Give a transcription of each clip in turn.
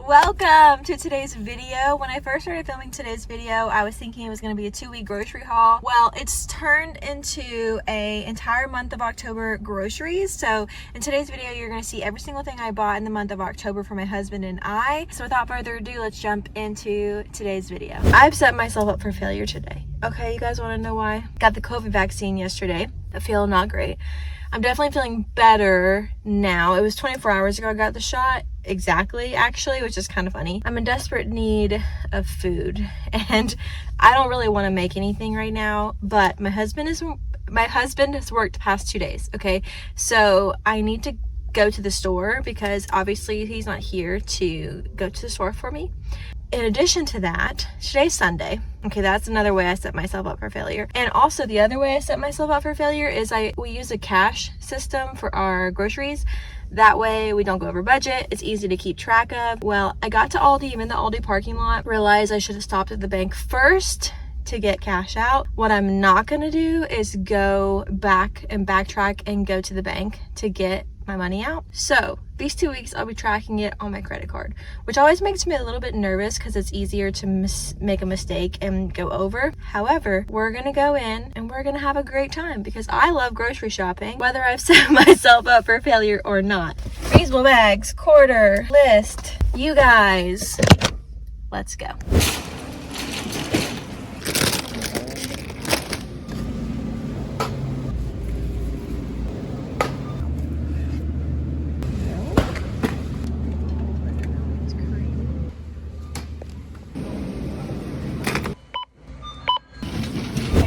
Welcome to today's video. When I first started filming today's video, I was thinking it was going to be a 2-week grocery haul. Well, it's turned into an entire month of October groceries. So in today's video, you're going to see every single thing I bought in the month of October for my husband and I. So without further ado, let's jump into today's video. I've set myself up for failure today. Okay, you guys want to know why? Got the COVID vaccine yesterday. I feel not great. I'm definitely feeling better now. It was 24 hours ago I got the shot. Exactly, actually, which is kind of funny. I'm in desperate need of food and I don't really want to make anything right now, but my husband has worked the past 2 days, okay? So I need to go to the store because obviously he's not here to go to the store for me. In addition to that, today's Sunday. Okay, that's another way I set myself up for failure. And also the other way I set myself up for failure is we use a cash system for our groceries. That way we don't go over budget. It's easy to keep track of. Well, I got to Aldi, I'm in the Aldi parking lot, realized I should have stopped at the bank first to get cash out. What I'm not gonna do is go back and backtrack and go to the bank to get my money out. So these 2 weeks I'll be tracking it on my credit card, which always makes me a little bit nervous because it's easier to make a mistake and go over. However, we're gonna go in and we're gonna have a great time because I love grocery shopping, whether I've set myself up for failure or not. Reasonable bags, quarter, list, you guys, let's go.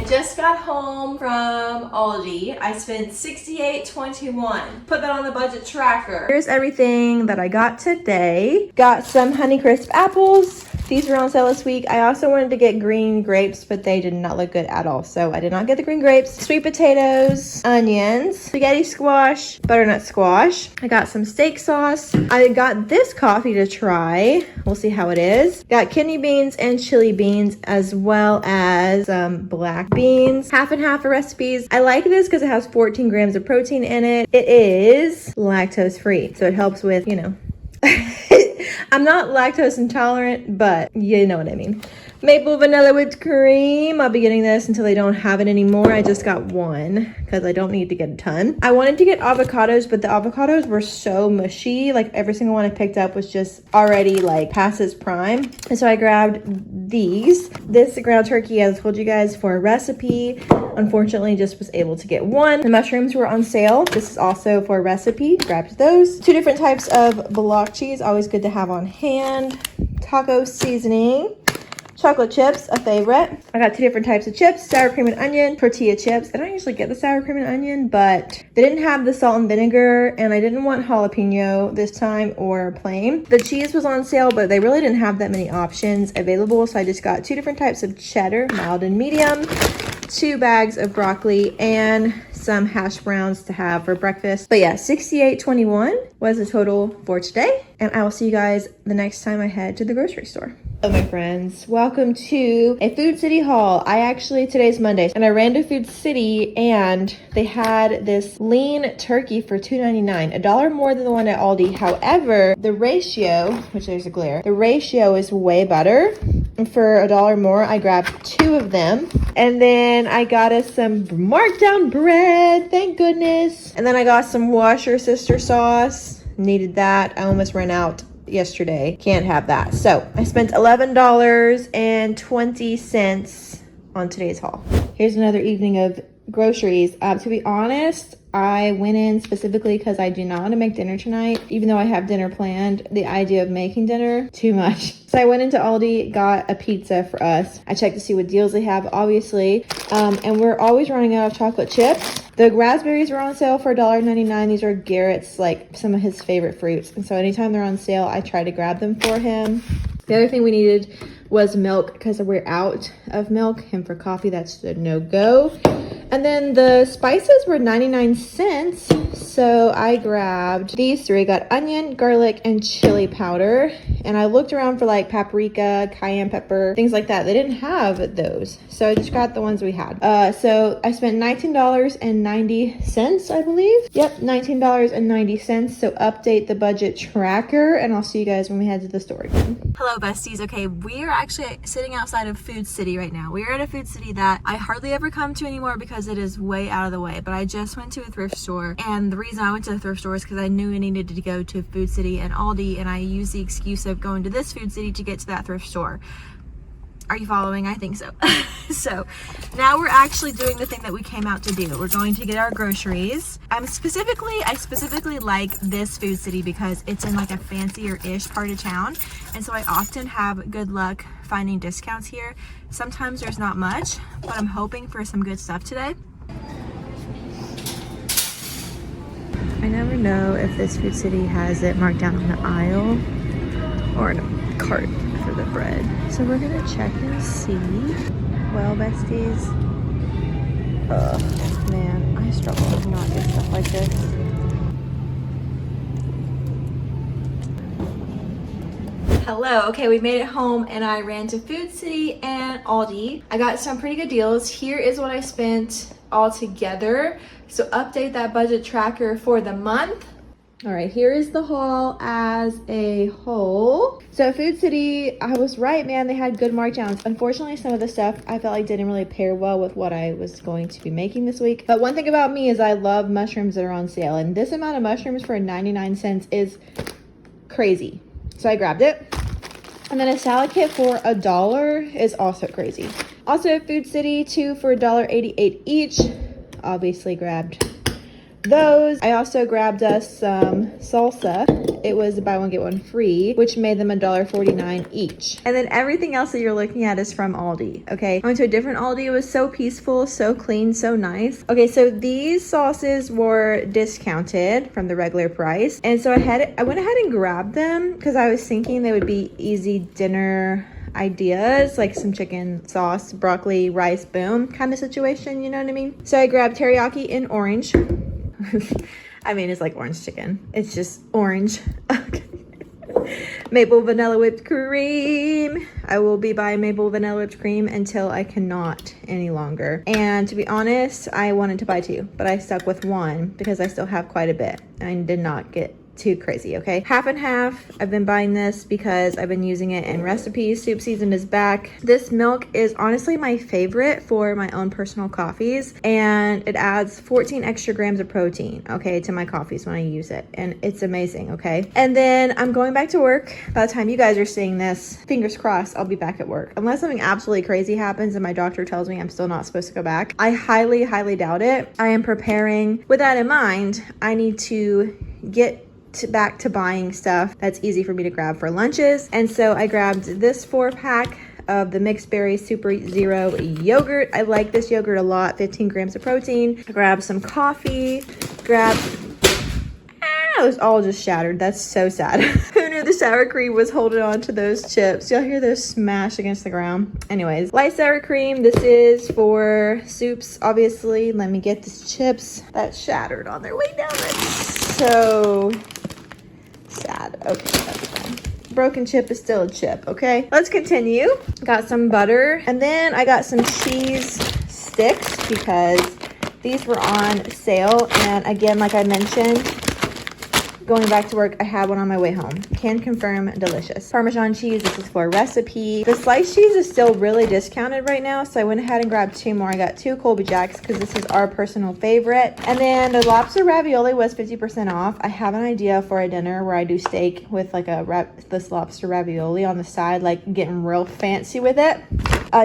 Just got home from Aldi. I spent $68.21. Put that on the budget tracker. Here's everything that I got today. Got some Honeycrisp apples. These were on sale this week. I also wanted to get green grapes, but they did not look good at all. So I did not get the green grapes. Sweet potatoes, onions, spaghetti squash, butternut squash. I got some steak sauce. I got this coffee to try. We'll see how it is. Got kidney beans and chili beans, as well as black beans. Half and half of recipes. I like this because it has 14 grams of protein in it. It is lactose free, so it helps with, you know, I'm not lactose intolerant, but you know what I mean. Maple vanilla whipped cream. I'll be getting this until they don't have it anymore. I just got one because I don't need to get a ton. I wanted to get avocados, but the avocados were so mushy. Like every single one I picked up was just already like past its prime. And so I grabbed these. This ground turkey, as I told you guys, for a recipe. Unfortunately, just was able to get one. The mushrooms were on sale. This is also for a recipe. Grabbed those. 2 different types of block cheese, always good to have on hand. Taco seasoning. Chocolate chips, a favorite. I got 2 different types of chips, sour cream and onion, tortilla chips. I don't usually get the sour cream and onion, but they didn't have the salt and vinegar, and I didn't want jalapeno this time or plain. The cheese was on sale, but they really didn't have that many options available, so I just got 2 different types of cheddar, mild and medium, 2 bags of broccoli, and some hash browns to have for breakfast. But yeah, $68.21 was the total for today, and I will see you guys the next time I head to the grocery store. Hello my friends, welcome to a Food City haul. Today's Monday, and I ran to Food City and they had this lean turkey for $2.99, $1 more than the one at Aldi. However, the ratio, which there's a glare, the ratio is way better. For $1 more, I grabbed 2 of them. And then I got us some markdown bread, thank goodness. And then I got some Washer Sister sauce, needed that. I almost ran out yesterday, can't have that. So I spent $11.20 on today's haul. Here's another evening of groceries. To be honest, I went in specifically because I do not want to make dinner tonight, even though I have dinner planned. The idea of making dinner, too much. So I went into Aldi, got a pizza for us. I checked to see what deals they have, obviously. And we're always running out of chocolate chips. The raspberries were on sale for $1.99. These are Garrett's, like some of his favorite fruits. And so anytime they're on sale, I try to grab them for him. The other thing we needed was milk because we're out of milk. And for coffee, that's a no-go. And then the spices were 99 cents. So I grabbed these 3. I got onion, garlic, and chili powder. And I looked around for like paprika, cayenne pepper, things like that. They didn't have those. So I just got the ones we had. So I spent $19.90, I believe. Yep, $19.90. So update the budget tracker, and I'll see you guys when we head to the store again. Hello, besties. Okay, we are actually sitting outside of Food City right now. We are at a Food City that I hardly ever come to anymore because it is way out of the way. But I just went to a thrift store, and the reason I went to the thrift store is because I knew I needed to go to Food City and Aldi, and I used the excuse of going to this Food City to get to that thrift store. Are you following? I think so. So now we're actually doing the thing that we came out to do. We're going to get our groceries. I specifically like this Food City because it's in like a fancier-ish part of town. And so I often have good luck finding discounts here. Sometimes there's not much, but I'm hoping for some good stuff today. I never know if this Food City has it marked down on the aisle or in a cart for the bread. So we're gonna check and see. Well, besties, man, I struggle to not get stuff like this. Hello. Okay, we made it home and I ran to Food City and Aldi. I got some pretty good deals. Here is what I spent all together. So update that budget tracker for the month. All right, here is the haul as a whole. So Food City, I was right, man, they had good markdowns. Unfortunately, some of the stuff I felt like didn't really pair well with what I was going to be making this week. But one thing about me is I love mushrooms that are on sale, and this amount of mushrooms for 99 cents is crazy. So I grabbed it. And then a salad kit for $1 is also crazy. Also at Food City, 2 for $1.88 each. Obviously grabbed those. I also grabbed us some salsa. It was buy one get one free, which made them $1.49 each. And then everything else that you're looking at is from Aldi. Okay, I went to a different Aldi. It was so peaceful, so clean, so nice. Okay, so these sauces were discounted from the regular price, and so I went ahead and grabbed them because I was thinking they would be easy dinner ideas, like some chicken sauce, broccoli, rice, boom kind of situation, you know what I mean? So I grabbed teriyaki in orange. I mean, it's like orange chicken. It's just orange. Maple vanilla whipped cream. I will be buying maple vanilla whipped cream until I cannot any longer. And to be honest, I wanted to buy 2, but I stuck with 1 because I still have quite a bit. I did not get too crazy, okay? Half and half. I've been buying this because I've been using it in recipes. Soup season is back. This milk is honestly my favorite for my own personal coffees, and it adds 14 extra grams of protein, okay, to my coffees when I use it, and it's amazing, okay? And then I'm going back to work. By the time you guys are seeing this, fingers crossed, I'll be back at work. Unless something absolutely crazy happens and my doctor tells me I'm still not supposed to go back. I highly, highly doubt it. I am preparing. With that in mind, I need to get back to buying stuff that's easy for me to grab for lunches. And so I grabbed this 4-pack of the mixed berry super zero yogurt. I like this yogurt a lot, 15 grams of protein. I grabbed some coffee, it was all just shattered. That's so sad. Who knew the sour cream was holding on to those chips? Y'all hear those smash against the ground? Anyways, light sour cream. This is for soups, obviously. Let me get these chips that shattered on their way down. That's so sad. Okay, that's fine. Broken chip is still a chip, okay? Let's continue. Got some butter, and then I got some cheese sticks because these were on sale. And again, like I mentioned, going back to work, I had one on my way home. Can confirm, delicious. Parmesan cheese, this is for a recipe. The sliced cheese is still really discounted right now, so I went ahead and grabbed 2 more. I got 2 Colby Jacks because this is our personal favorite. And then the lobster ravioli was 50% off. I have an idea for a dinner where I do steak with like this lobster ravioli on the side, like getting real fancy with it.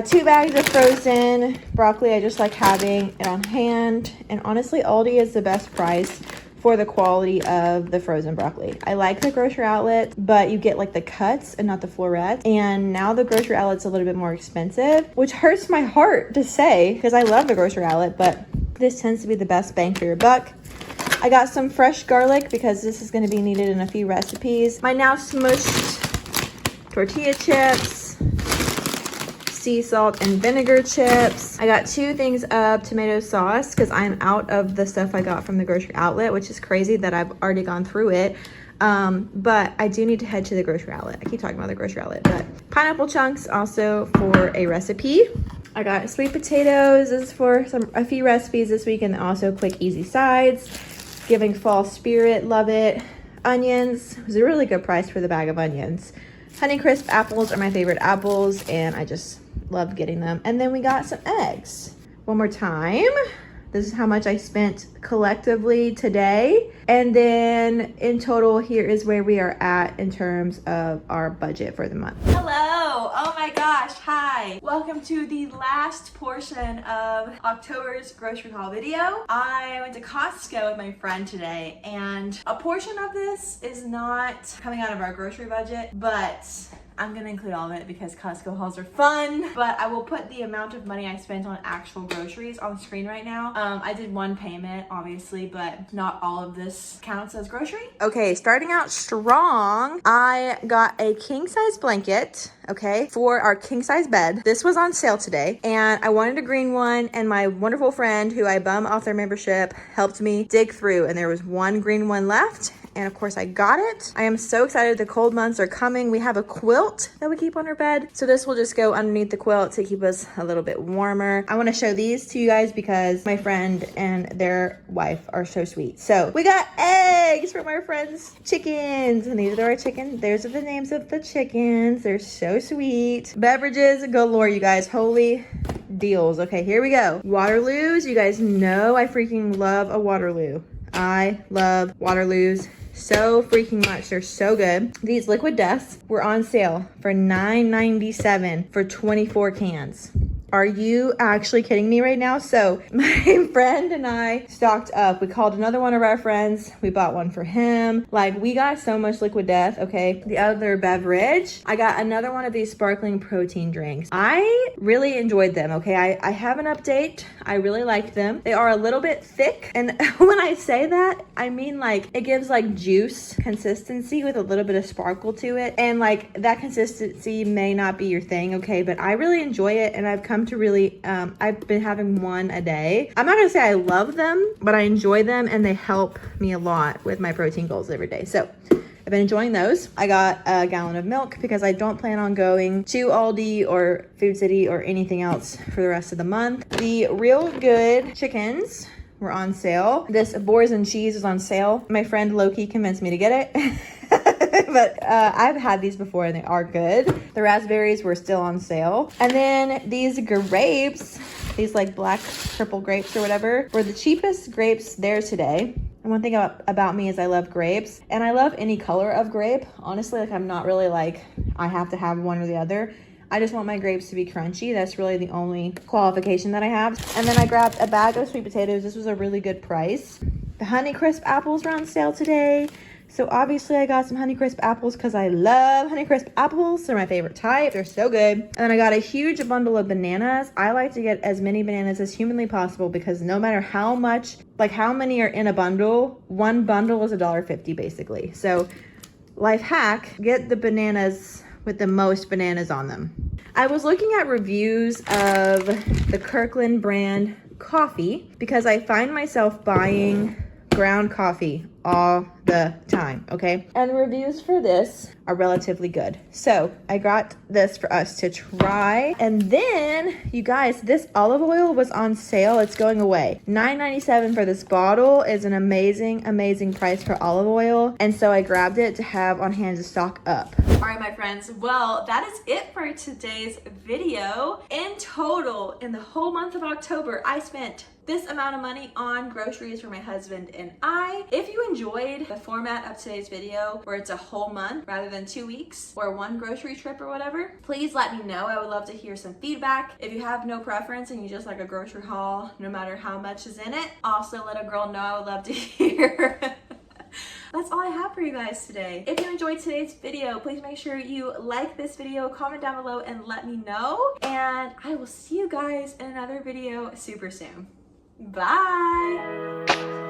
2 bags of frozen broccoli. I just like having it on hand. And honestly, Aldi is the best price for the quality of the frozen broccoli. I like the Grocery Outlet, but you get like the cuts and not the florets. And now the Grocery Outlet's a little bit more expensive, which hurts my heart to say because I love the Grocery Outlet, but this tends to be the best bang for your buck. I got some fresh garlic because this is going to be needed in a few recipes. My now smushed tortilla chips, sea salt and vinegar chips. I got 2 things of tomato sauce because I'm out of the stuff I got from the Grocery Outlet, which is crazy that I've already gone through it. But I do need to head to the grocery outlet. I keep talking about the grocery outlet, but pineapple chunks also for a recipe. I got sweet potatoes. This is for a few recipes this week, and also quick, easy sides. Giving fall spirit, love it. Onions, it was a really good price for the bag of onions. Honeycrisp apples are my favorite apples, and I just love getting them. And then we got some eggs. One more time. This is how much I spent collectively today. And then in total, here is where we are at in terms of our budget for the month. Hello, oh my gosh, hi. Welcome to the last portion of October's grocery haul video. I went to Costco with my friend today, and a portion of this is not coming out of our grocery budget, but I'm gonna include all of it because Costco hauls are fun, but I will put the amount of money I spent on actual groceries on screen right now. I did one payment, obviously, but not all of this counts as grocery. Okay, starting out strong, I got a king size blanket, okay, for our king size bed. This was on sale today, and I wanted a green one, and my wonderful friend who I bum off their membership helped me dig through, and there was one green one left. And of course I got it. I am so excited. The cold months are coming. We have a quilt that we keep on our bed. So this will just go underneath the quilt to keep us a little bit warmer. I want to show these to you guys because my friend and their wife are so sweet. So we got eggs from our friend's chickens. And these are our chickens. There's the names of the chickens. They're so sweet. Beverages galore, you guys. Holy deals. Okay, here we go. Waterloos. You guys know I freaking love a Waterloo. I love Waterloos so freaking much. They're so good. These liquid deaths were on sale for $9.97 for 24 cans. Are you actually kidding me right now? So my friend and I stocked up. We called another one of our friends. We bought one for him. Like, we got so much liquid death. Okay, the other beverage, I got another one of these sparkling protein drinks. I really enjoyed them. Okay, I have an update. I really liked them. They are a little bit thick, and when I say that, I mean like it gives like juice consistency with a little bit of sparkle to it, and like that consistency may not be your thing, okay, but I really enjoy it, and I've come to really I've been having one a day. I'm not gonna say I love them, but I enjoy them, and they help me a lot with my protein goals every day. So I've been enjoying those. I got a gallon of milk because I don't plan on going to Aldi or Food City or anything else for the rest of the month. The Real Good chickens were on sale. This boars and cheese was on sale. My friend Loki convinced me to get it. But I've had these before and they are good. The raspberries were still on sale. And then these grapes, these like black purple grapes or whatever, were the cheapest grapes there today. And one thing about me is I love grapes, and I love any color of grape. Honestly, like I'm not really like, I have to have one or the other. I just want my grapes to be crunchy. That's really the only qualification that I have. And then I grabbed a bag of sweet potatoes. This was a really good price. The Honeycrisp apples were on sale today. So obviously I got some Honeycrisp apples because I love Honeycrisp apples. They're my favorite type. They're so good. And then I got a huge bundle of bananas. I like to get as many bananas as humanly possible because no matter how much, like how many are in a bundle, one bundle is $1.50 basically. So life hack, get the bananas with the most bananas on them. I was looking at reviews of the Kirkland brand coffee because I find myself buying ground coffee all the time, okay? And reviews for this are relatively good. So I got this for us to try. And then, you guys, this olive oil was on sale. It's going away. $9.97 for this bottle is an amazing, amazing price for olive oil. And so I grabbed it to have on hand to stock up. All right, my friends. Well, that is it for today's video. In total, in the whole month of October, I spent this amount of money on groceries for my husband and I. If you enjoyed the format of today's video where it's a whole month rather than 2 weeks or one grocery trip or whatever, please let me know. I would love to hear some feedback. If you have no preference and you just like a grocery haul no matter how much is in it, also let a girl know. I would love to hear. That's all I have for you guys today. If you enjoyed today's video, please make sure you like this video, comment down below, and let me know. And I will see you guys in another video super soon. Bye!